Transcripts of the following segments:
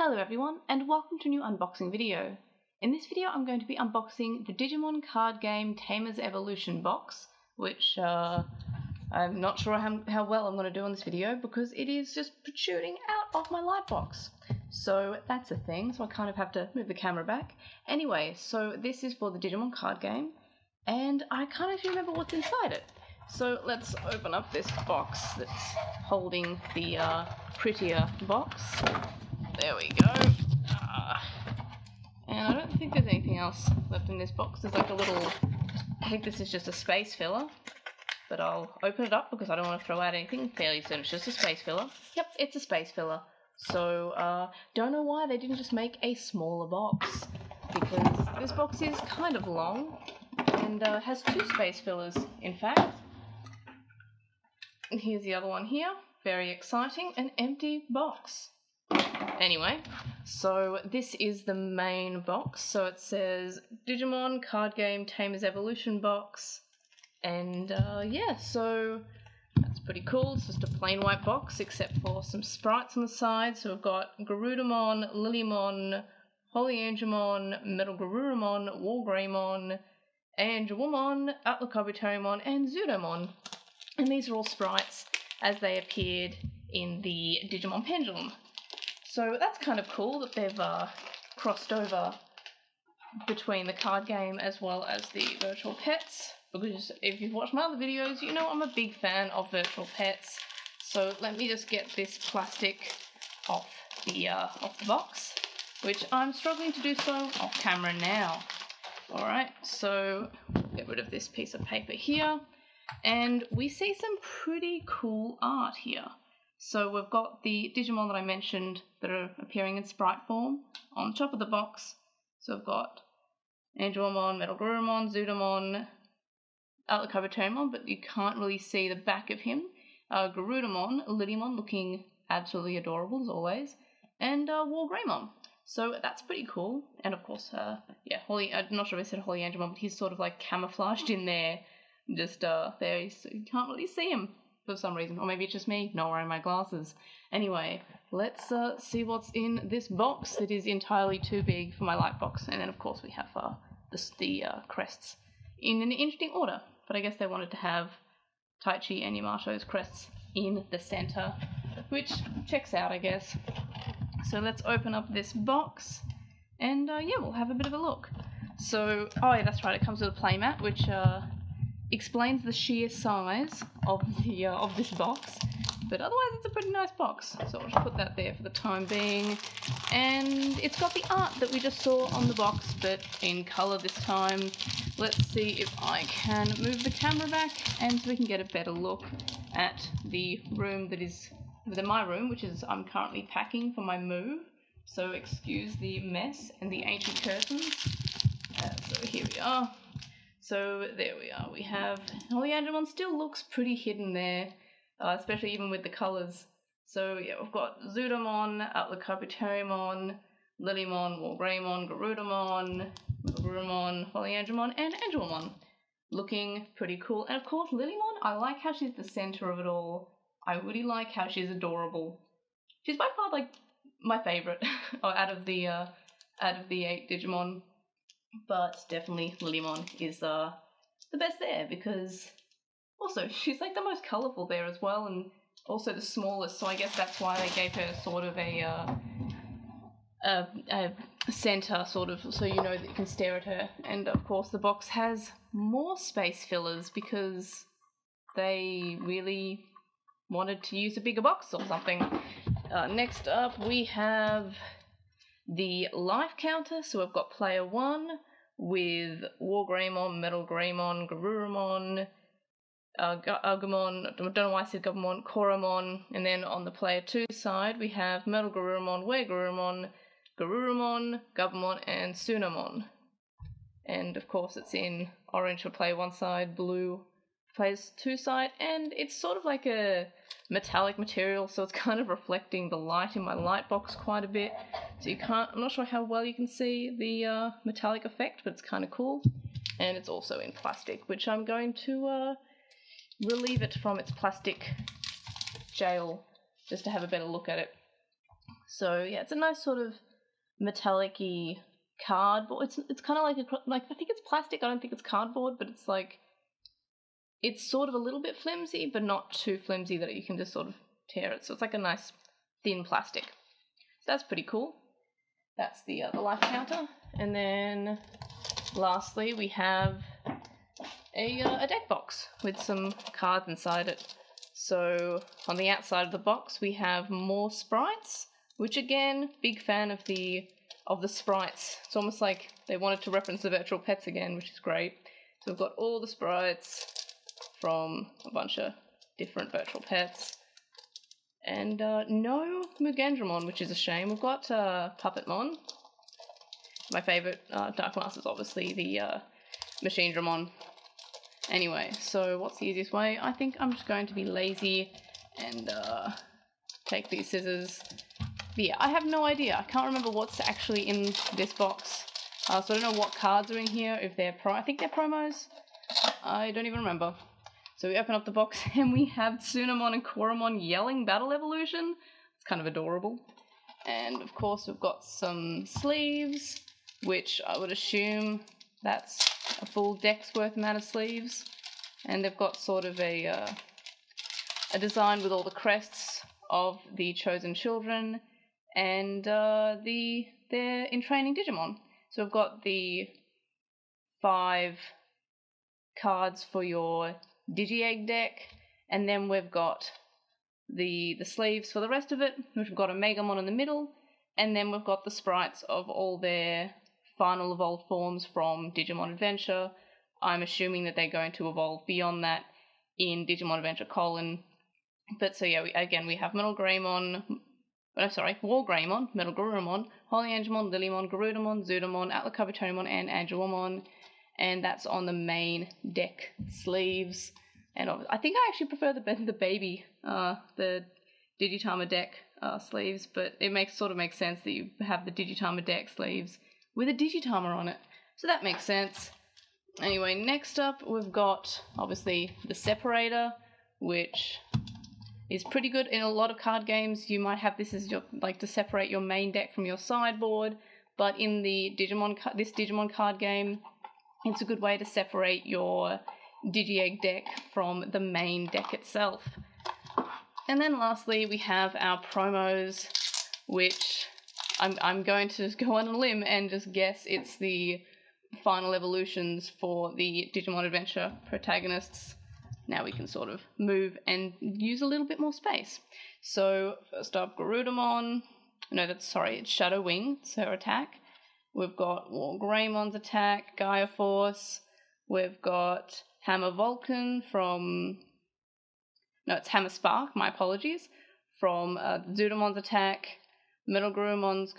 Hello everyone, and welcome to a new unboxing video. In this video I'm going to be unboxing the Digimon card game Tamer's Evolution box, which I'm not sure how well I'm going to do on this video because it is just protruding out of my light box. So that's a thing, so I kind of have to move the camera back. Anyway, so this is for the Digimon card game, and I can't actually remember what's inside it. So let's open up this box that's holding the prettier box. There we go. And I don't think there's anything else left in this box. There's like a little, I think this is just a space filler, but I'll open it up because I don't want to throw out anything. Fairly soon it's just a space filler. Yep, it's a space filler. So, don't know why they didn't just make a smaller box, because this box is kind of long and has two space fillers, in fact. And here's the other one here. Very exciting, an empty box. Anyway, so this is the main box. So it says Digimon Card Game Tamer's Evolution box. And yeah, so that's pretty cool. It's just a plain white box except for some sprites on the side. So we've got Garudamon, Lilymon, Polyangemon, Metal Garurumon, Wargreymon, Angelwomon, Atlacobuterymon, and Zudomon. And these are all sprites as they appeared in the Digimon Pendulum. So that's kind of cool that they've crossed over between the card game as well as the virtual pets, because if you've watched my other videos, you know I'm a big fan of virtual pets. So let me just get this plastic off the box, which I'm struggling to do so off camera now. Alright, so get rid of this piece of paper here, and we see some pretty cool art here. So we've got the Digimon that I mentioned that are appearing in sprite form on top of the box. So we've got Angelwomon, Metal Garurumon, Zudomon, Atlacobuterymon, but you can't really see the back of him. Garudamon, Lilymon looking absolutely adorable as always, and Wargreymon. So that's pretty cool. And of course, yeah, I'm not sure if I said Polyangemon, but he's sort of like camouflaged in there, just there, so you can't really see him for some reason, or maybe it's just me not wearing my glasses. Anyway, let's see what's in this box that is entirely too big for my light box. And then of course we have the crests in an interesting order, but I guess they wanted to have Taichi and Yamato's crests in the center, which checks out, I guess. So let's open up this box, and yeah, we'll have a bit of a look. So, oh yeah, that's right, it comes with a playmat, which explains the sheer size of this box, but otherwise it's a pretty nice box, so I'll just put that there for the time being. And it's got the art that we just saw on the box, but in colour this time. Let's see if I can move the camera back and so we can get a better look at the room that is within my room, which is I'm currently packing for my move, so excuse the mess and the ancient curtains. So here we are. So there we are, we have Polyangemon. Still looks pretty hidden there, especially even with the colours. So yeah, we've got Zudomon, Atlacobuterymon, Lilymon, Wargreymon, Garudamon, Garurumon, Polyangemon, and Angelwomon. Looking pretty cool. And of course Lilymon, I like how she's the centre of it all. I really like how she's adorable. She's by far like my favourite out of the 8 Digimon. But definitely Lilymon is the best there, because also she's like the most colourful there as well, and also the smallest, so I guess that's why they gave her sort of a centre, sort of, so you know that you can stare at her. And of course the box has more space fillers because they really wanted to use a bigger box or something. Next up we have the life counter. So we've got player 1 with Wargreymon, Metal Greymon, Garurumon, Agumon, I don't know why I said Gabumon, Koromon, and then on the player 2 side we have Metal Garurumon, Wargreymon, Garurumon, Gabumon, and Sunomon. And of course it's in orange for player 1 side, blue for player 2 side, and it's sort of like a metallic material, so it's kind of reflecting the light in my light box quite a bit. So I'm not sure how well you can see the metallic effect, but it's kind of cool. And it's also in plastic, which I'm going to relieve it from its plastic jail just to have a better look at it. So yeah, it's a nice sort of metallic-y cardboard. It's kind of like I think it's plastic. I don't think it's cardboard, but it's like it's sort of a little bit flimsy, but not too flimsy that you can just sort of tear it. So it's like a nice thin plastic. So that's pretty cool. That's the life counter, and then lastly we have a deck box with some cards inside it. So on the outside of the box we have more sprites, which again, big fan of the sprites. It's almost like they wanted to reference the virtual pets again, which is great. So we've got all the sprites from a bunch of different virtual pets. And no Mugendramon, which is a shame. We've got Puppetmon. My favourite Dark Master is obviously the Machine Dramon. Anyway, so what's the easiest way? I think I'm just going to be lazy and take these scissors. But yeah, I have no idea. I can't remember what's actually in this box. So I don't know what cards are in here, if they're I think they're promos. I don't even remember. So we open up the box and we have Tsunamon and Koromon yelling Battle Evolution. It's kind of adorable. And of course we've got some sleeves, which I would assume that's a full deck's worth amount of sleeves. And they've got sort of a design with all the crests of the chosen children and their entraining Digimon. So we've got the 5 cards for your Digi-Egg deck, and then we've got the sleeves for the rest of it, which we've got a Megamon in the middle, and then we've got the sprites of all their final evolved forms from Digimon Adventure. I'm assuming that they're going to evolve beyond that in Digimon Adventure : But so yeah, we have Metal Greymon, War Greymon, Metal Garurumon, Holy Angemon, Lilymon, Garudamon, Zudamon, Atlacovitonimon, and Angelomon. And that's on the main deck sleeves. And I think I actually prefer the baby, the Digitama deck sleeves, but it makes sense that you have the Digitama deck sleeves with a Digitama on it. So that makes sense. Anyway, next up we've got obviously the separator, which is pretty good. In a lot of card games you might have this as your, like, to separate your main deck from your sideboard, but in the this Digimon card game, it's a good way to separate your Digi-Egg deck from the main deck itself. And then lastly we have our promos, which I'm going to go on a limb and just guess it's the final evolutions for the Digimon Adventure protagonists. Now we can sort of move and use a little bit more space. So first up, Garudamon. It's Shadow Wing, it's her attack. We've got War Greymon's attack, Gaia Force. We've got Hammer Vulcan from... No, it's Hammer Spark, my apologies. From Zudamon's attack, Metal Gurumon's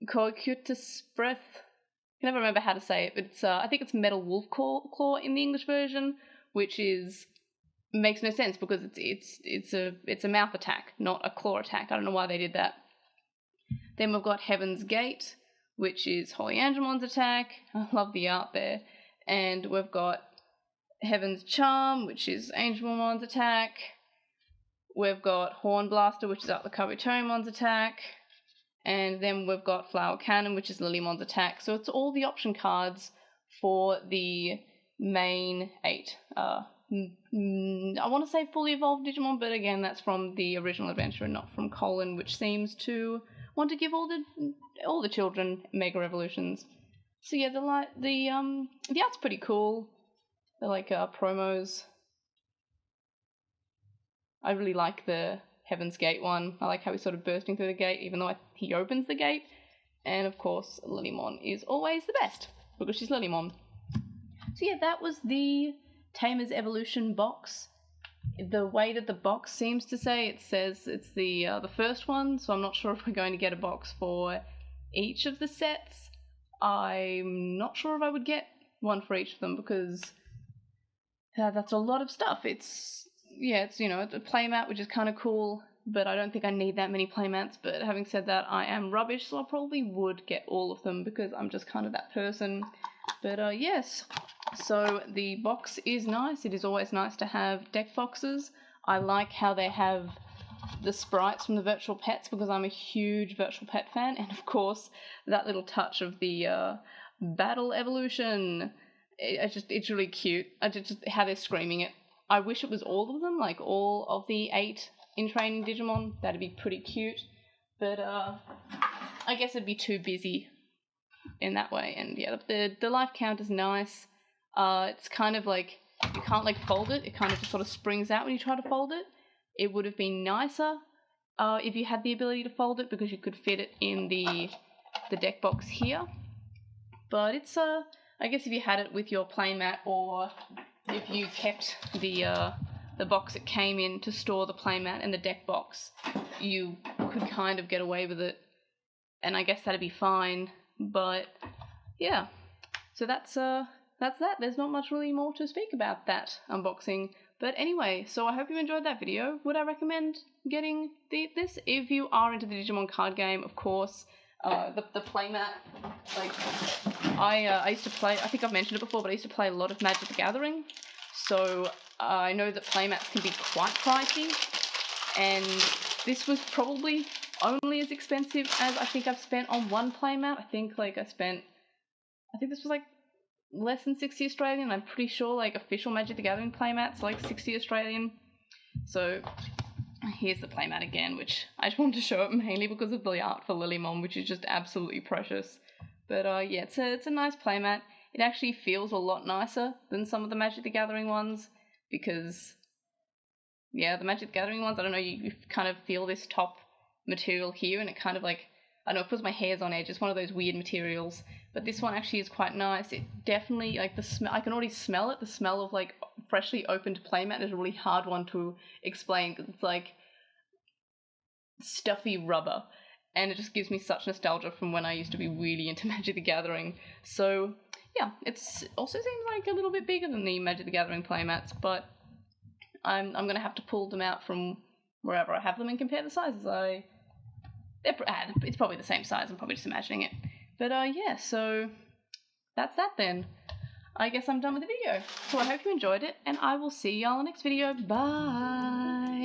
Coacutus Breath. I can never remember how to say it, but it's I think it's Metal Wolf Claw in the English version, which makes no sense because it's a mouth attack, not a claw attack. I don't know why they did that. Then we've got Heaven's Gate, which is Holy Angemon's attack. I love the art there. And we've got Heaven's Charm, which is Angemon's attack. We've got Horn Blaster, which is Atlacovitonmon's attack. And then we've got Flower Cannon, which is Lilymon's attack. So it's all the option cards for the main 8. I want to say fully evolved Digimon, but again, that's from the original adventure and not from Colin, which seems to want to give all the children Mega Evolutions. So yeah, the art's pretty cool. They're like promos. I really like the Heaven's Gate one. I like how he's sort of bursting through the gate, even though he opens the gate. And of course, Lilymon is always the best because she's Lilymon. So yeah, that was the Tamer's Evolution box. The way that the box seems to say, it says it's the first one, so I'm not sure if we're going to get a box for each of the sets. I'm not sure if I would get one for each of them because that's a lot of stuff. It's a playmat, which is kind of cool, but I don't think I need that many playmats. But having said that, I am rubbish, so I probably would get all of them because I'm just kind of that person. But yes, so the box is nice. It is always nice to have deck boxes. I like how they have the sprites from the virtual pets because I'm a huge virtual pet fan, and of course that little touch of the battle evolution. It's really cute. Just how they're screaming it. I wish it was all of them, like all of the 8 in training Digimon. That'd be pretty cute, but I guess it'd be too busy in that way. And yeah, the life count is nice. It's kind of like you can't like fold it. It kind of just sort of springs out when you try to fold it. It would have been nicer if you had the ability to fold it because you could fit it in the deck box here. But it's I guess if you had it with your playmat, or if you kept the box it came in to store the playmat and the deck box, you could kind of get away with it, and I guess that'd be fine. But yeah, so that's that. There's not much really more to speak about that unboxing. But anyway, so I hope you enjoyed that video. Would I recommend getting this? If you are into the Digimon card game, of course. The playmat, like, I used to play, I think I've mentioned it before, but I used to play a lot of Magic the Gathering, so I know that playmats can be quite pricey, and this was probably only as expensive as I think I've spent on one playmat. I think this was like less than 60 Australian. I'm pretty sure like official Magic the Gathering playmats like 60 Australian, so here's the playmat again, which I just wanted to show it mainly because of the art for Lilymon, which is just absolutely precious. But yeah, it's a nice playmat. It actually feels a lot nicer than some of the Magic the Gathering ones because, yeah, the Magic the Gathering ones, I don't know, you kind of feel this top material here, and it kind of like, I don't know, it puts my hairs on edge. It's one of those weird materials. But this one actually is quite nice. It definitely, like, the smell, I can already smell it. The smell of, like, freshly opened playmat is a really hard one to explain because it's, like, stuffy rubber. And it just gives me such nostalgia from when I used to be really into Magic the Gathering. So, yeah, it's also seems like a little bit bigger than the Magic the Gathering playmats, but I'm going to have to pull them out from wherever I have them and compare the sizes. It's probably the same size. I'm probably just imagining it. But yeah, so that's that then. I guess I'm done with the video. So I hope you enjoyed it, and I will see y'all in the next video. Bye!